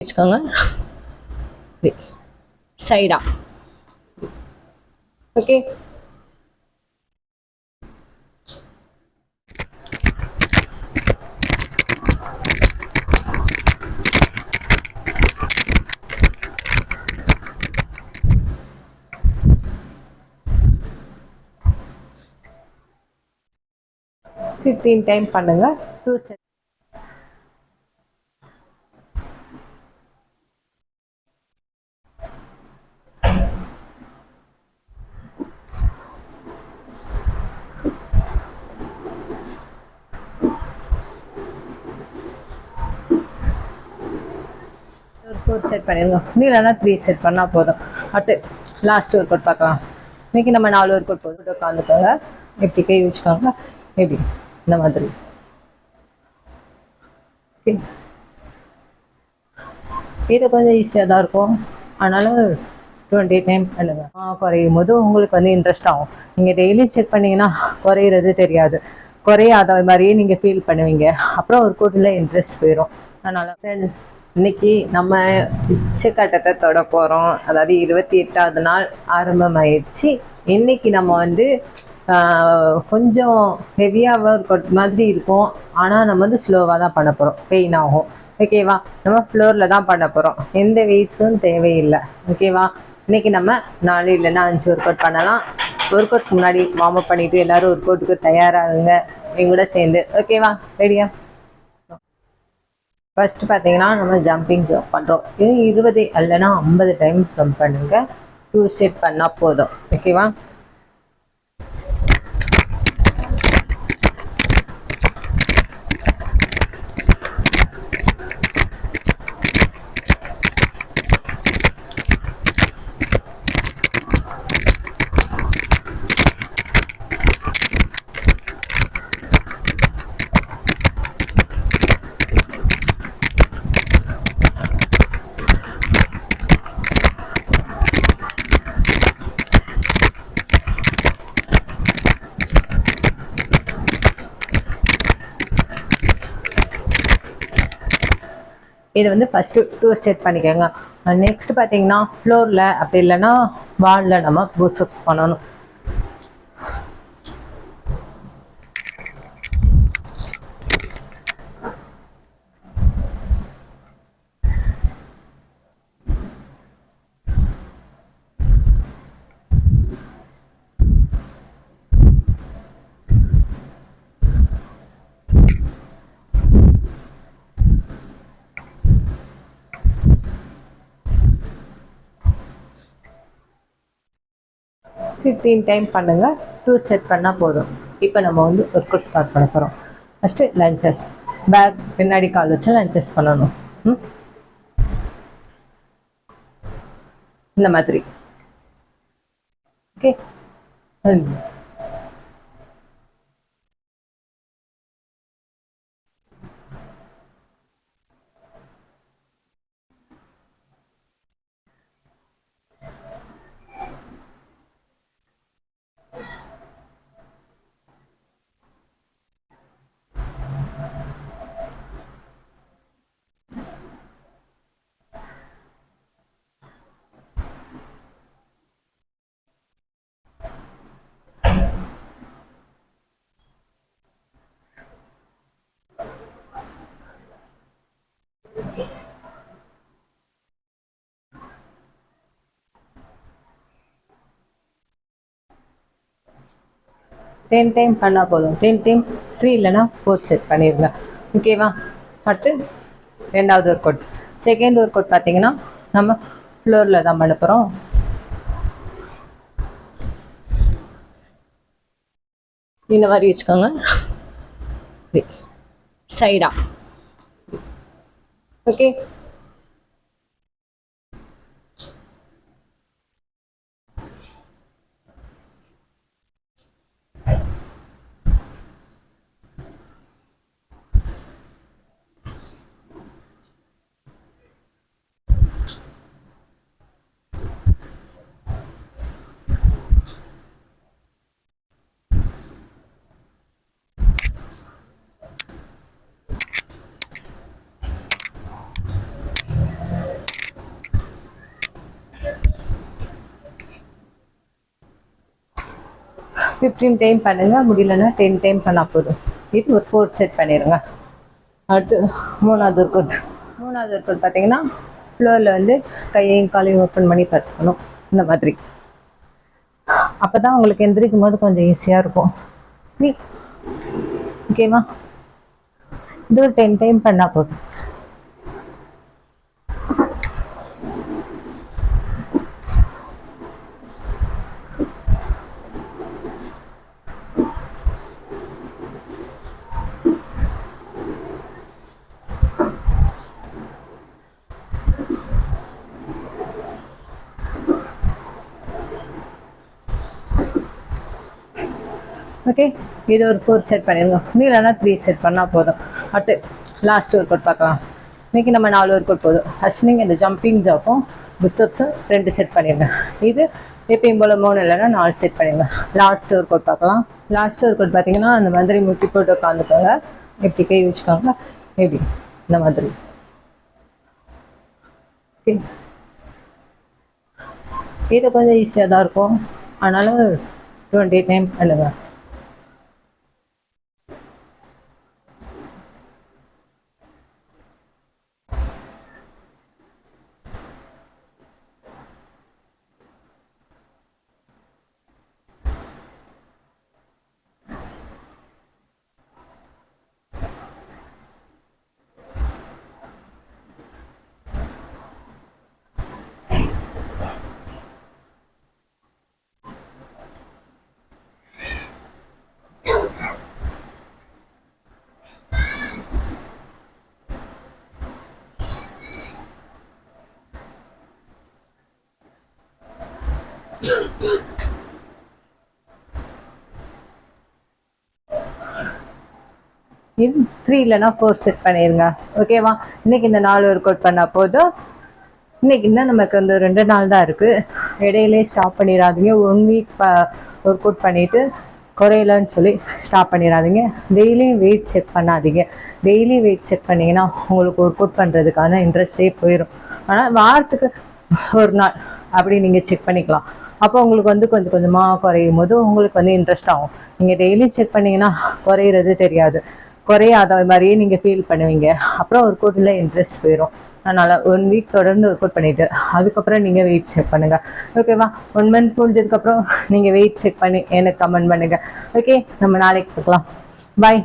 வச்சுக்கோங்க. சைடா. Okay. Fifteen time பண்ணுங்க. 2 செட். ஒரு 4 செட் பண்ணிடுங்க. இல்லைன்னா 3 செட் பண்ணால் போதும். அடுத்து லாஸ்ட் ஒர்க் அவுட் பார்க்கலாம். இன்னைக்கு நம்ம 4 ஒர்க் அவுட் போட்டு உட்காந்துக்கோங்க. எப்படி கை வச்சுக்கோங்க, எப்படி இந்த மாதிரி. ஓகே, இது கொஞ்சம் ஈஸியாக தான் இருக்கும். அதனால் 20 டைம் பண்ணுங்க. குறையும் போது உங்களுக்கு வந்து இன்ட்ரெஸ்ட் ஆகும். நீங்கள் டெய்லி செக் பண்ணிங்கன்னா குறையிறது தெரியாது. குறையாத மாதிரியே நீங்கள் ஃபீல் பண்ணுவீங்க. அப்புறம் ஒரு கூட்டில் இன்ட்ரெஸ்ட் போயிடும். அதனால் ஃப்ரெண்ட்ஸ், இன்னைக்கு நம்ம உச்சக்கட்டத்தை தொட போகிறோம். அதாவது 28வது நாள் ஆரம்பமாயிடுச்சு. இன்னைக்கு நம்ம வந்து கொஞ்சம் ஹெவியாக ஒர்க் அவுட் மாதிரி இருக்கும். ஆனால் நம்ம வந்து ஸ்லோவாக தான் பண்ண போகிறோம். பெயின் ஆகும். ஓகேவா? நம்ம ஃப்ளோரில் தான் பண்ண போகிறோம். எந்த வெயிட்ஸும் தேவையில்லை. ஓகேவா? இன்னைக்கு நம்ம 4 இல்லைன்னா 5 ஒர்க் அவுட் பண்ணலாம். ஒர்க் அவுட் முன்னாடி வார்ம் அப் பண்ணிவிட்டு எல்லோரும் ஒர்க் அவுட்டுக்கு தயாராகுங்க எங்கூட சேர்ந்து. ஓகேவா? ரெடியா? ஃபர்ஸ்ட் பார்த்தீங்கன்னா நம்ம ஜம்பிங் ஜம்ப் பண்ணுறோம். இது 20 இல்லைன்னா 50 டைம் ஜம்ப் பண்ணுங்க. 2 செட் பண்ணால் போதும். ஓகேவா? இது வந்து ஃபஸ்ட்டு 2 செட் பண்ணிக்கோங்க. நெக்ஸ்ட் பார்த்தீங்கன்னா ஃப்ளோரில் அப்படி இல்லைன்னா வாலில் நம்ம புஷ்அப்ஸ் பண்ணணும். ஃபிஃப்டீன் டைம் பண்ணுங்கள். 2 செட் பண்ணால் போதும். இப்போ நம்ம வந்து ஒர்க் அவுட் ஸ்டார்ட் பண்ண போகிறோம். First lunges. பேக் பின்னாடி கால் வச்சு லஞ்சஸ் பண்ணணும். இந்த மாதிரி. ஓகே. 10 டைம் பண்ணால் போதும். 10 டைம் 3 இல்லைன்னா 4 செட் பண்ணிடுங்க. ஓகேவா? அடுத்து ரெண்டாவது work out. Second work out பார்த்தீங்கன்னா நம்ம ஃப்ளோரில் தான் பண்ண போகிறோம். இந்த மாதிரி வச்சுக்கோங்க. சைடா. ஓகே. 15 டைம் பண்ணுங்கள், முடியலன்னா 10 டைம் பண்ணால் போதும். இது ஒரு 4 செட் பண்ணிடுங்க. அடுத்து மூணாவது ஒர்க் அவுட். மூணாவது ஒர்க் அவுட் பார்த்தீங்கன்னா ஃப்ளோரில் வந்து கையையும் காலையும் ஓப்பன் பண்ணி படுத்துக்கணும் இந்த மாதிரி. அப்போ தான் உங்களுக்கு எந்திரிக்கும் போது கொஞ்சம் ஈஸியாக இருக்கும். ஓகேவா? இது ஒரு 10 டைம் பண்ணால் போதும். ஓகே, இது ஒரு 4 செட் பண்ணிடுங்க. இல்லைன்னா 3 செட் பண்ணால் போதும். அடுத்து லாஸ்ட் ஒர்க் அவுட் பார்க்கலாம். இன்றைக்கி நம்ம 4 ஒர்க் அவுட் போதும். ஃபஸ்ட் நீங்கள் இந்த ஜம்பிங் ஜாப்பும் புஷ்அப்ஸும் 2 செட் பண்ணிடுங்க. இது எப்பயும் போல் 3 இல்லைன்னா 4 செட் பண்ணிடுங்க. லாஸ்ட் ஒர்க் அவுட் பார்க்கலாம். லாஸ்ட் ஒர்க் அவுட் பார்த்தீங்கன்னா அந்த மாதிரி முட்டி போட்டு உட்காந்துக்கோங்க. எப்படி கை வச்சுக்கோங்க, எப்படி இந்த மாதிரி. ஓகே, இது கொஞ்சம் ஈஸியாக தான் இருக்கும். அதனால் 20 டைம் பண்ணுங்க. இது 3 இல்லைன்னா 4 செட் பண்ணிடுங்க. ஓகேவா? இன்னைக்கு இந்த 4 ஒர்க் அவுட் பண்ணால் போதும். இன்னைக்கு இன்னும் நமக்கு அந்த 2 நாள் தான் இருக்குது. இடையிலே ஸ்டாப் பண்ணிடாதீங்க. 1 வீக் ஒர்க் அவுட் பண்ணிவிட்டு குறையலன்னு சொல்லி ஸ்டாப் பண்ணிடாதீங்க. டெய்லியும் வெயிட் செக் பண்ணாதீங்க. டெய்லி வெயிட் செக் பண்ணிங்கன்னா உங்களுக்கு ஒர்க் அவுட் பண்ணுறதுக்கான இன்ட்ரெஸ்டே போயிடும். ஆனால் வாரத்துக்கு ஒரு நாள் அப்படி நீங்கள் செக் பண்ணிக்கலாம். அப்போ உங்களுக்கு வந்து கொஞ்சம் கொஞ்சமாக குறையும் போது உங்களுக்கு வந்து இன்ட்ரெஸ்ட் ஆகும். நீங்கள் டெய்லி செக் பண்ணிங்கன்னா குறையிறது தெரியாது. குறையாத மாதிரியே நீங்கள் ஃபீல் பண்ணுவீங்க. அப்புறம் ஒர்க் அவுட்டில் இன்ட்ரெஸ்ட் போயிடும். அதனால் 1 வீக் தொடர்ந்து ஒர்க் அவுட் பண்ணிவிட்டு அதுக்கப்புறம் நீங்கள் வெயிட் செக் பண்ணுங்கள். ஓகேவா? 1 மந்த் முடிஞ்சதுக்கப்புறம் நீங்கள் வெயிட் செக் பண்ணி எனக்கு கமெண்ட் பண்ணுங்கள். ஓகே, நம்ம நாளைக்கு பார்க்கலாம். பாய்.